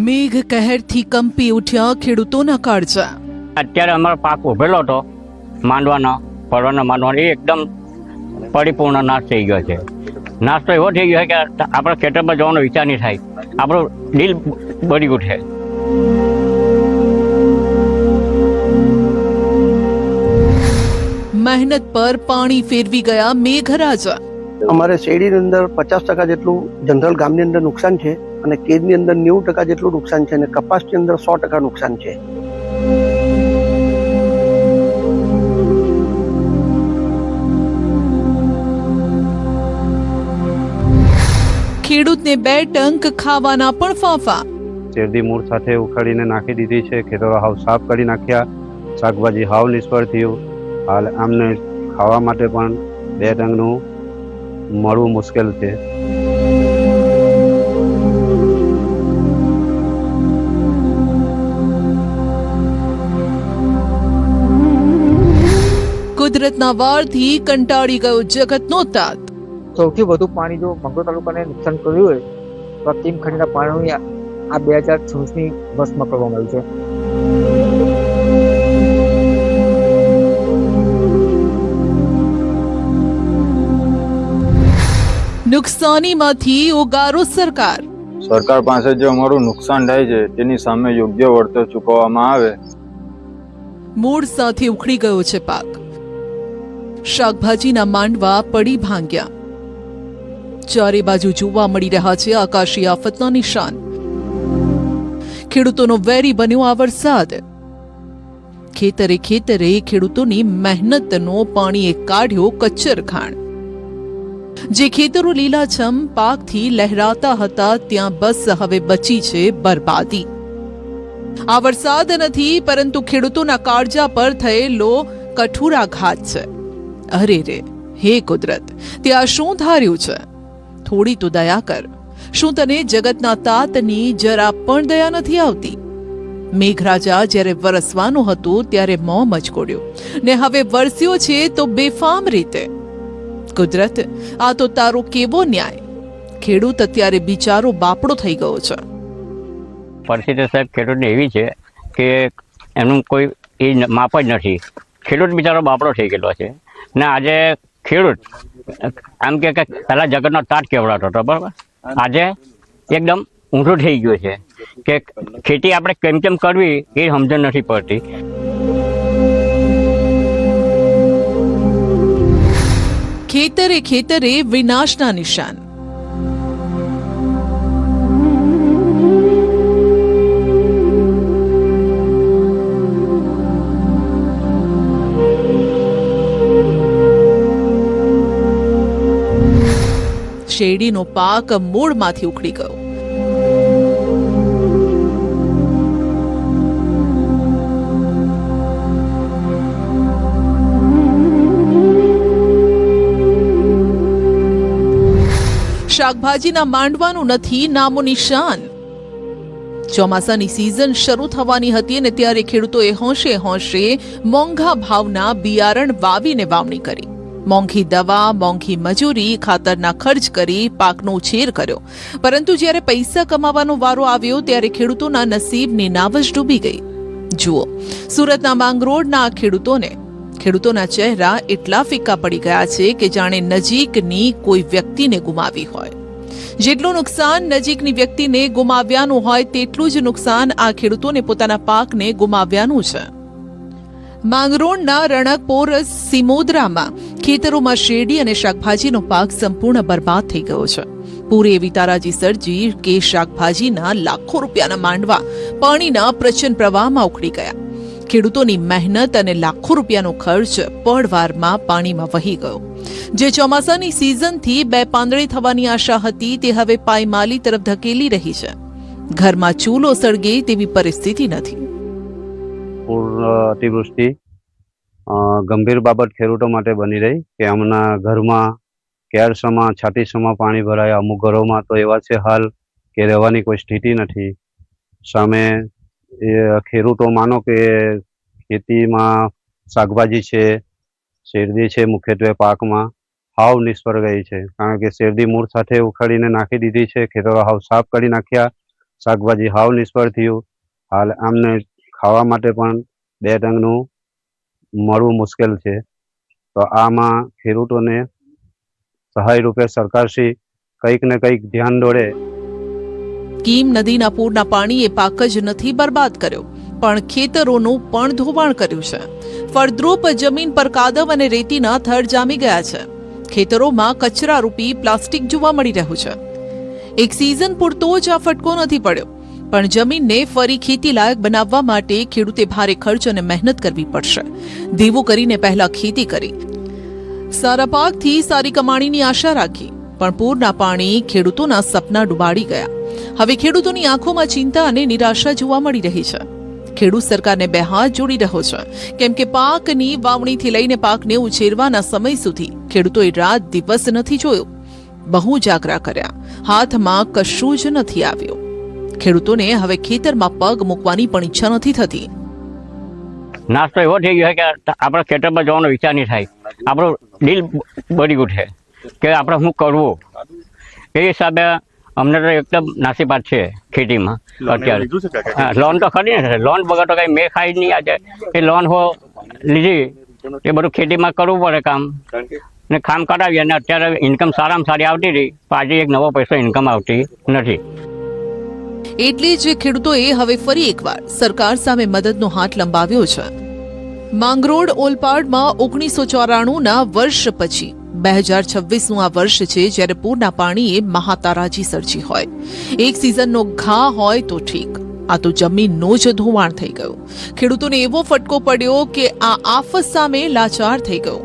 મેઘ કહેરથી કંપી ઉઠ્યા ખેડૂતોના કાળજા। અત્યારે અમારો પાક ઉભેલો હતો માંડવાનો પડવાનો માંડવાનો એ એકદમ પરિપૂર્ણ નાશ થઈ ગયો છે। નાશ તો એવો થઈ ગયો છે કે આપણા ખેતરમાં જવાનો વિચાર નહીં થાય, આપણું દિલ બળી ઉઠે। મહેનત પર પાણી ફેરવી ગયા મેઘરાજા। અમારે શેરડીની અંદર 50% જેટલું જનરલ ગામની અંદર નુકસાન છે અને કેદની અંદર 90% જેટલું નુકસાન છે અને કપાસની અંદર 100% નુકસાન છે। ખેડૂતને 2 ટંક ખાવાના પણ ફાંફા। શેરડી મૂળ સાથે ઉખાડીને નાખી દીધી છે, ખેતરો હાવ સાફ કરી નાખ્યા, શાકભાજી હાવ નિષ્ફળ થયું। હાલ આમને ખાવા માટે પણ 2 ટંકનું મળવું મુશ્કેલ છે। કુદરતના વારથી કંટાળી ગયો જગતનો તાત। સૌથી વધુ પાણી જો મંગળોર તાલુકાને નુકસાન કર્યું હોય તો તીમ ખંડના પાણી આ 2026ની વર્ષમાં કરવામાં આવ્યું છે। નુકસાનીમાંથી ઉગારો સરકાર। સરકાર પાસે જે અમારું નુકસાન થાય છે તેની સામે યોગ્ય વળતર ચૂકવવામાં આવે। મૂળ સાથે ઉખડી ગયો છે પાક। શાકભાજીના માંડવા પડી ભાંગ્યા। ચારે બાજુ જોવા મળી રહ્યા છે આકાશી આફતના નિશાન। ખેડૂતોનો વેરી બન્યો આ વરસાદ। ખેતરે ખેતરે ખેડૂતોની મહેનતનો પાણીએ કાઢ્યો કચ્ચરખાણ। જે ખેતરો લીલાછમ પાકથી લહેરાતા હતા ત્યાં બસ હવે બચી છે બરબાદી। આ વરસાદ નથી પરંતુ ખેડૂતોના કાળજા પર થયેલો કઠોરાઘાત છે। અરે રે હે કુદરત, તે આ શું ધાર્યું છે? થોડી તો દયા કર। શું તને જગતના તાતની જરા પણ દયા નથી આવતી? મેઘરાજા જ્યારે વરસવાનો હતો ત્યારે મોં મચકોડ્યો ને હવે વરસ્યો છે તો બેફામ રીતે। કુદરત, આ તો તારો કેવો ન્યાય? ખેડૂત અત્યારે બિચારો બાપડો થઈ ગયો છે। પરિસ્થિતિ સાહેબ ખેડૂતની એવી છે કે એનું કોઈ એ માપ જ નથી। ખેડૂત બિચારો બાપડો થઈ ગયેલો છે ને આજે ખેડૂત આમ કે પહેલા જગતનો તાત કહેવાતો હતો, બરાબર? આજે એકદમ ઊંધું થઈ ગયું છે કે ખેતી આપણે કેમ કેમ કરવી એ સમજણ નથી પડતી। ખેતરે ખેતરે વિનાશના નિશાન। શેરડીનો પાક મૂળમાંથી ઉખડી ગયો। શાકભાજીના માંડવાનું નથી નામો નિશાન। ચોમાસાની સિઝન શરૂ થવાની હતી અને ત્યારે ખેડૂતોએ હોંશે હોંશે મોંઘા ભાવના બિયારણ વાવીને વાવણી કરી। મોંઘી દવા, મોંઘી મજૂરી, ખાતરના ખર્ચ કરી પાકનો ઉછેર કર્યો, પરંતુ જ્યારે પૈસા કમાવાનો વારો આવ્યો ત્યારે ખેડૂતોના નસીબની નાવ જ ડૂબી ગઈ। જુઓ, સુરતના માંગરોળના ખેડૂતોના ચહેરા એટલા ફીકા પડી ગયા છે કે જાણે નજીકની કોઈ વ્યક્તિને ગુમાવી હોય। જેટલું નુકસાન નજીકની વ્યક્તિને ગુમાવ્યાનું હોય તેટલું જ નુકસાન આ ખેડૂતોને પોતાના પાકને ગુમાવ્યાનું છે। માંગરોળના રણકપોર સિમોદરામાં ખેતરોમાં શેરડી અને શાકભાજીનો પાક સંપૂર્ણ બરબાદ થઈ ગયો છે। પૂરે એવી તારાજી સર્જી કે શાકભાજીના લાખો રૂપિયાના માંડવા પાણીના પ્રચંડ પ્રવાહમાં ઉખડી ગયા। ખેડૂતોની મહેનત અને લાખો રૂપિયાનો ખર્ચ પળવારમાં પાણીમાં વહી ગયો। જે ચોમાસાની સિઝનથી બે પાંદડે થવાની આશા હતી તે હવે પાયમાલી તરફ ધકેલી રહી છે। ઘરમાં ચૂલો સળગે તેવી પરિસ્થિતિ નથી। અતિવૃષ્ટિ ગંભીર બાબત ખેડૂતો માટે બની રહી કે હમણાં ઘરમાં ક્યારસમાં છાતીસમાં પાણી ભરાય। અમુક ઘરોમાં તો એવા છે હાલ કે રહેવાની કોઈ સ્થિતિ નથી। સામે ખેડૂતો માનો કે ખેતીમાં શાકભાજી છે, શેરડી છે, મુખ્યત્વે પાકમાં હાવ નિષ્ફળ ગઈ છે, કારણ કે શેરડી મૂળ સાથે ઉખાડીને નાખી દીધી છે. ખેતરો હાવ સાફ કરી નાખ્યા. શાકભાજી હાવ નિષ્ફળ થયું. હાલ આમને ખાવા માટે પણ 2 ટંકનું મળવું મુશ્કેલ છે. તો આમાં ખેડૂતોને સહાય રૂપે સરકારશ્રી કંઈક ને કંઈક ધ્યાન દોરે. કીમ નદીના પૂરના પાણીએ પાક જ નથી બરબાદ કર્યો, પણ ખેતરોનું પણ ધોવાણ કર્યું છે. ફળદ્રુપ જમીન પર કાદવ અને રેતીના થર જામી ગયા છે. ખેતરોમાં કચરારૂપી પ્લાસ્ટિક જોવા મળી રહ્યું છે. એક સિઝન પૂરતો જ આ ફટકો નથી પડ્યો, પણ જમીનને ફરી ખેતી લાયક બનાવવા માટે ખેડૂતે ભારે ખર્ચ અને મહેનત કરવી પડશે. દેવું કરીને પહેલા ખેતી કરી, સારા પાકથી સારી કમાણીની આશા રાખી, પણ પૂરના પાણી ખેડૂતોના સપના ડૂબાડી ગયા. હવે ખેડૂતોની આંખોમાં ચિંતા અને નિરાશા જોવા મળી રહી છે. ખેડૂત સરકારને 2 હાથ જોડી રહ્યો છે, કેમ કે પાકની વાવણીથી લઈને પાકને ઉછેરવાના સમય સુધી ખેડૂતોએ રાત દિવસ નથી જોયો. બહુ જાગરા કર્યા, હાથમાં કશું જ નથી આવ્યું. ખેડૂતોને હવે ખેતરમાં પગ મૂકવાની પણ ઈચ્છા નથી થતી. નાસ્તો એવો થઈ ગયો છે કે આપણે ખેતરમાં જવાનો વિચાર નહીં થાય. આપણું દિલ બળી ઉઠે કે આપણે શું કરવું. એ હિસાબે અમને તો એકદમ નાસીપાત છે ખેતીમાં અત્યારે. લોન તો ખરી ને, લોન વગર તો કઈ મેં ખાઈ જ નહીં. આજે એ લોન લીધી એ બધું ખેતીમાં કરવું પડે કામ, ને કામ કરાવીએ. અને અત્યારે ઇન્કમ સારામાં સારી આવતી હતી, પણ આજે એક નવો પૈસો ઇન્કમ આવતી નથી. એટલે જ ખેડૂતોએ હવે ફરી એકવાર સરકાર સામે મદદનો હાથ લંબાવ્યો છે. માંગરોળ ઓલપાડમાં 1994ના વર્ષ પછી 2026નું આ વર્ષ છે, જ્યારે પૂરના પાણીએ મહાતારાજી સર્જી હોય. એક સિઝનનો ઘા હોય તો ઠીક, આ તો જમીનનું જ ધોવાણ થઈ ગયું. ખેડૂતોને એવો ફટકો પડ્યો કે આ આફત સામે લાચાર થઈ ગયો.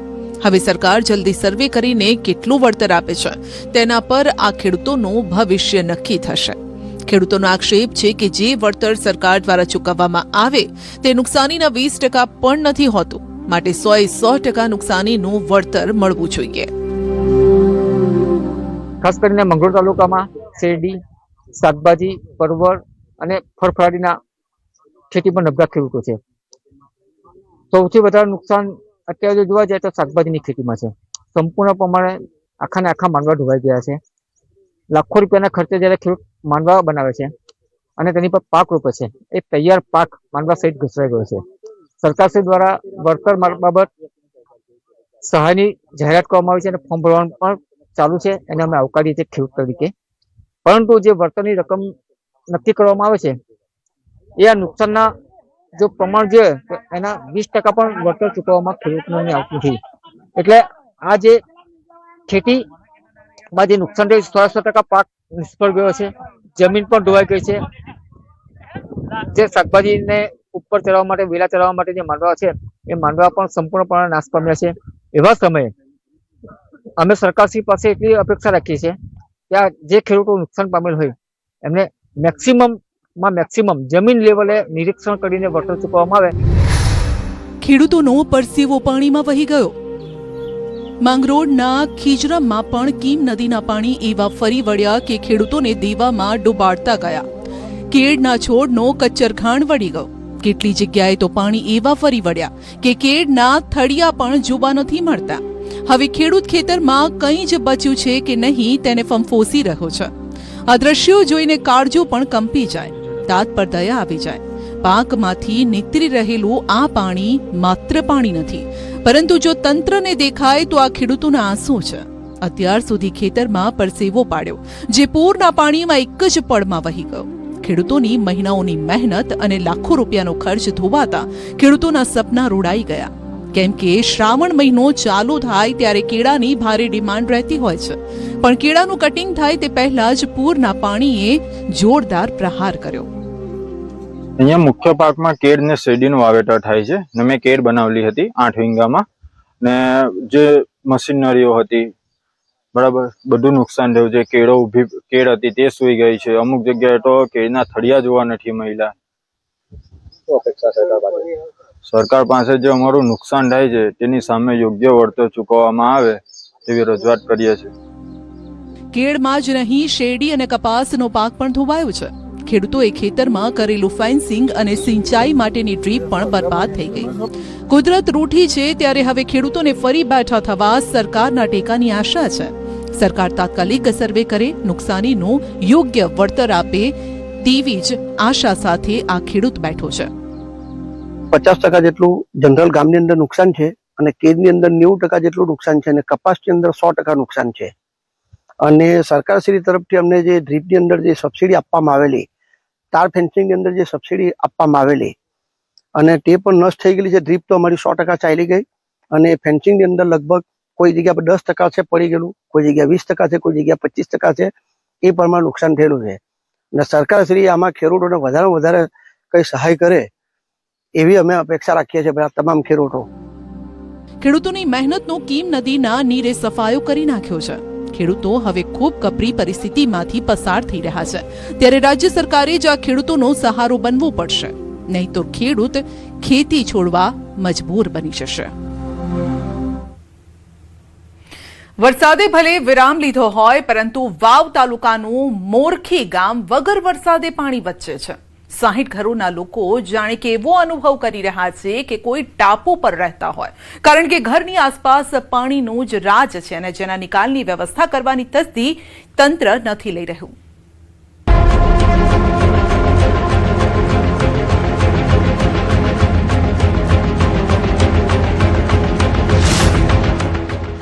હવે સરકાર જલ્દી સર્વે કરીને કેટલું વળતર આપે છે તેના પર આ ખેડૂતોનું ભવિષ્ય નક્કી થશે. ખેડૂતોનો આક્ષેપ છે કે જે વળતર સરકાર દ્વારા ચૂકવવામાં આવે તે નુકસાનીના 20% પણ નથી હોતું, માટે 100% નુકસાનીનું વળતર મળવું જોઈએ. ખાસ કરીને મંગરોળ તાલુકામાં શેરડી, શાકભાજી, પરવળ અને ફળફળાદીના ખેતી પર નબળા ખેડૂતો છે. સૌથી વધારે નુકસાન અત્યારે જોવા જાય તો શાકભાજીની ખેતીમાં છે. સંપૂર્ણ પ્રમાણે આખાને આખા માંડવા ડૂબાઈ ગયા છે. લાખો રૂપિયાના ખર્ચે જ્યારે ખેડૂત માંડવા બનાવે છે અને તેની પર પાક રોપે છે, એ તૈયાર પાક માંડવા સહિત ઘસરાઈ ગયો છે. સરકારશ્રી દ્વારા વળતર બાબત સહાયની જાહેરાત કરવામાં આવી છે અને ફોર્મ ભરવાનું પણ ચાલુ છે. એને અમે આવકારીએ છીએ ખેડૂત તરીકે. પરંતુ જે વળતરની રકમ નક્કી કરવામાં આવે છે એ આ નુકસાનના જો પ્રમાણ જોઈએ તો એના 20% પણ વળતર ચૂકવવામાં ખેડૂતોને આવતું નથી. એટલે આ જે ખેતીમાં જે નુકસાન થયું 100% પાક નિષ્ફળ ગયો છે, જમીન પણ ધોવાઈ ગઈ છે. જે શાકભાજીને ઉપર ચડાવવા માટે, વેલા ચડાવવા માટે જે માંડવા છે એ માંડવા પણ સંપૂર્ણપણે નાશ પામ્યા છે. એવા સમયે અમે સરકારશ્રી પાસે એટલી અપેક્ષા રાખીએ છીએ કે આ જે ખેડૂતો નુકસાન પામેલ હોય એમને મેક્સિમમ જમીન લેવલે નિરીક્ષણ કરીને વળતર ચૂકવવામાં આવે. ખેડૂતોનો પરસેવો પાણીમાં વહી ગયો. માંગરોળના ખીજરામાં પણ કીમ નદીના પાણી એવા ફરી વળ્યા કે ખેડૂતોને દેવામાં ડૂબાડતા ગયા. કેળના છોડનો કચ્ચરખાણ વળી ગયો. કેટલી જગ્યાએ તો પાણી એવા ફરી વળ્યા કે કેળના થળિયા પણ જોવા નથી મળતા. હવે ખેડૂત ખેતરમાં કંઈ જ બચ્યું છે કે નહીં તેને ફંફોસી રહ્યો છે. આ દ્રશ્યો જોઈને કાળજો પણ કંપી જાય, દાંત પર દયા આવી જાય. પાકમાંથી નીતરી રહેલું આ પાણી માત્ર પાણી નથી, પરંતુ જો તંત્રને દેખાય તો આ ખેડૂતોના આંસુ છે. અત્યાર સુધી ખેતરમાં પરસેવો પાડ્યો જે પૂરના પાણીમાં એક જ પળમાં વહી ગયો. ખેડૂતોની મહિનાઓની મહેનત અને લાખો રૂપિયાનો ખર્ચ ધોવાતા ખેડૂતોના સપના રોડાઈ ગયા. કેમ કે શ્રાવણ મહિનો ચાલુ થાય ત્યારે કેળાની ભારે ડિમાન્ડ રહેતી હોય છે, પણ કેળાનું કટિંગ થાય તે પહેલા જ પૂરના પાણીએ જોરદાર પ્રહાર કર્યો. અહીંયા મુખ્ય પાકમાં કેળ ને શેરડીનું વાવેતર થાય છે. ને મેં કેળ બનાવેલી હતી 8 વીંગામાં, ને જે મશીનરીઓ હતી બરાબર બધું નુકસાન થયું છે. કેળ હતી તે સૂઈ ગઈ છે. અમુક જગ્યાએ તો કેળના થળિયા જોવા નથી મળ્યા. સરકાર પાસે જે અમારું નુકસાન થાય છે તેની સામે યોગ્ય વળતર ચૂકવવામાં આવે તેવી રજૂઆત કરીએ છીએ. કેળમાં જ નહીં, શેરડી અને કપાસનો પાક પણ ધોવાયો છે. ખેડૂતોએ ખેતરમાં કરેલું ફેન્સિંગ અને સિંચાઈ માટેની ડ્રીપ પણ બરબાદ થઈ ગઈ. કુદરત રૂઠી છે ત્યારે હવે ખેડૂતોને ફરી બેઠા થવા સરકારના ટેકાની આશા છે. સરકાર તાત્કાલિક સર્વે કરે, નુકસાનીનું યોગ્ય વળતર આપે તેવી જ આશા સાથે આ ખેડૂત બેઠો છે. 50% જેટલું જનરલ ગામની અંદર નુકસાન છે અને કેદની અંદર 90% જેટલું નુકસાન છે અને કપાસની અંદર 100% નુકસાન છે. અને સરકારશ્રી તરફથી અમને જે ડ્રીપની અંદર જે સબસિડી આપવામાં આવેલી, તાર ફેન્સિંગની અંદર જે સબસિડી આપવામાં આવેલી અને તે પણ નષ્ટ થઈ ગયેલી છે. ડ્રીપ તો અમારી 100% ચાલી ગઈ અને ફેન્સિંગની અંદર લગભગ કોઈ જગ્યા પર 10% છે પડી ગયેલું, કોઈ જગ્યા 20% છે, કોઈ જગ્યા 25% છે. એ પ્રમાણે નુકસાન થયેલું છે અને સરકારશ્રી આમાં ખેડૂતોને વધારેમાં વધારે કંઈ સહાય કરે એવી અમે અપેક્ષા રાખીએ છીએ બધા તમામ ખેડૂતો. ખેડૂતોની મહેનતનો કીમ નદીના નીરે સફાયો કરી નાખ્યો છે. ખેડૂતો હવે ખૂબ કપરી પરિસ્થિતિમાંથી પસાર થઈ રહ્યા છે ત્યારે રાજ્ય સરકારે જ આ ખેડૂતોનો સહારો બનવો પડશે, નહીં તો ખેડૂત ખેતી છોડવા મજબૂર બની જશે. વરસાદે ભલે વિરામ લીધો હોય પરંતુ વાવ તાલુકાનું મોરખી ગામ વગર વરસાદે પાણી વચ્ચે છે. 60 ઘરોના લોકો જાણે કે એવો અનુભવ કરી રહ્યા છે કે કોઈ ટાપુ પર રહેતા હોય, કારણ કે ઘરની આસપાસ પાણીનું જ રાજ છે અને જેના નિકાલની વ્યવસ્થા કરવાની તસ્દી તંત્ર નથી લઈ રહ્યું.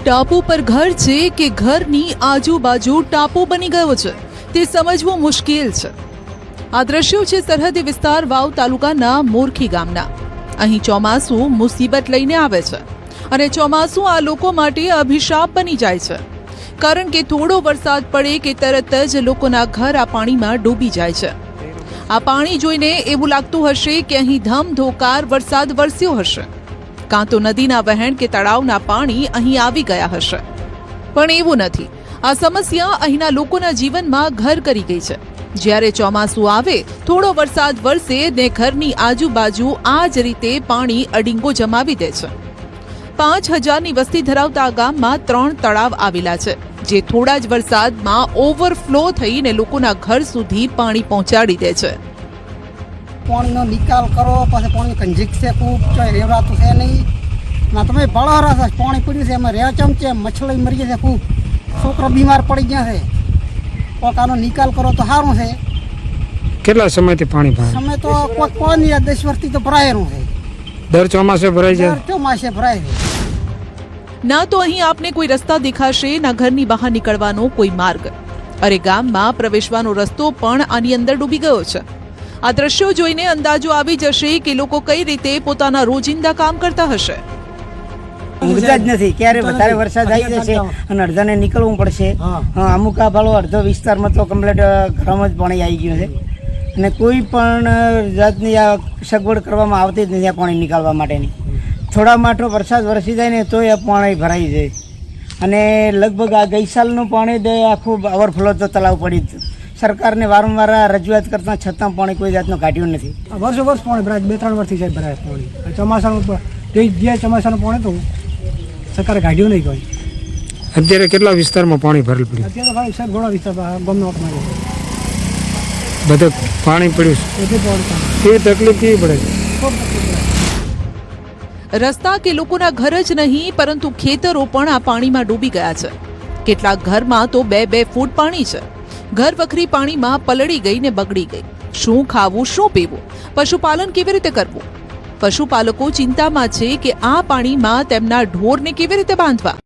ટાપુ પર ઘર છે કે ઘરની આજુબાજુ ટાપુ બની ગયો છે તે સમજવું મુશ્કેલ છે. આ દ્રશ્યો છે સરહદી વિસ્તાર વાવ તાલુકાના મોરખી ગામના. અહીં ચોમાસું મુસીબત લઈને આવે છે અને ચોમાસું આ લોકો માટે અભિશાપ બની જાય છે, કારણ કે થોડો વરસાદ પડે કે તરત જ લોકોના ઘર આ પાણીમાં ડૂબી જાય છે. આ પાણી જોઈને એવું લાગતું હશે કે અહીં ધમધોકાર વરસાદ વરસ્યો હશે, કાં તો નદીના વહેણ કે તળાવના પાણી અહીં આવી ગયા હશે. પણ એવું નથી. આ સમસ્યા અહીંના લોકોના જીવનમાં ઘર કરી ગઈ છે. જ્યારે ચોમાસું આવે, થોડો વરસાદ વરસે ને ઘરની આજુબાજુ આ જ રીતે પાણી અડીંગો જમાવી દે છે. 5000ની વસ્તી ધરાવતા આ ગામમાં 3 તળાવ આવેલા છે, જે થોડા જ વરસાદમાં ઓવરફ્લો થઈને લોકોના ઘર સુધી પાણી પહોંચાડી દે છે. પાણીનો નિકાલ કરો, પછી પાણી કંજીક છે, ખૂબ રેવરાતું છે નહીં ના. તમે બળારા છે, પાણી પડ્યું છે, એમાં રેચમ છે, મચ્છલી મરી છે, ખૂબ છોકરો બીમાર પડી ગયા છે. પોતાનો નિકાલ કરો તો સારું છે. કેટલા સમયથી પાણી ભરાય? સમય તો કોઈ નહીં, 10 વર્ષથી તો ભરાયેલું છે. દર ચોમાસે ભરાય છે? દર ચોમાસે ભરાય છે. ના તો અહીં આપને કોઈ રસ્તા દેખાશે, ના ઘરની બહાર નીકળવાનો કોઈ માર્ગ. અરે ગામમાં પ્રવેશવાનો રસ્તો પણ આની અંદર ડૂબી ગયો છે. આ દ્રશ્યો જોઈને અંદાજો આવી જશે કે લોકો કઈ રીતે પોતાના રોજિંદા કામ કરતા હશે. ઊંઘતા જ નથી, ક્યારે વધારે વરસાદ આવી જશે અને અડધાને નીકળવું પડશે. અમુક આ ભાળો અડધો વિસ્તારમાં તો કમ્પ્લીટ ઘરમાં જ પાણી આવી ગયું છે અને કોઈ પણ જાતની આ સગવડ કરવામાં આવતી જ નથી આ પાણી નીકાળવા માટેની. થોડા માટો વરસાદ વરસી જાય ને તો એ પાણી ભરાઈ જાય અને લગભગ આ ગઈ સાલનું પાણી આખું ઓવરફ્લો તો તલાવ પડી. સરકારને વારંવાર રજૂઆત કરતા છતાં પાણી કોઈ જાતનું કાઢ્યું નથી. વર્ષો વર્ષ પાણી ભરાય, 2-3 વર્ષથી જાય ભરાય પાણી. ચોમાસાનું જે ચોમાસાનું પાણી તો સરકારે કાઢ્યું નહીં કોઈ. અત્યારે કેટલા વિસ્તારમાં પાણી ભરેલ પડ્યું? અત્યારે ભાઈ સાહેબ ઘોડા વિસ્તાર ગમનો બધે પાણી પડ્યું છે. એ તકલીફ કેવી પડે છે? રસ્તા કે લોકોના ઘર જ નહીં પરંતુ ખેતરો પણ આ પાણીમાં ડૂબી ગયા છે. કેટલાક ઘરમાં તો 2-2 ફૂટ પાણી છે. ઘર વખરી પાણીમાં પલળી ગઈ ને બગડી ગઈ. શું ખાવું, શું પીવું, પશુપાલન કેવી રીતે કરવું? પશુપાલકો ચિંતામાં છે કે આ પાણીમાં તેમના ઢોરને કેવી રીતે બાંધવા.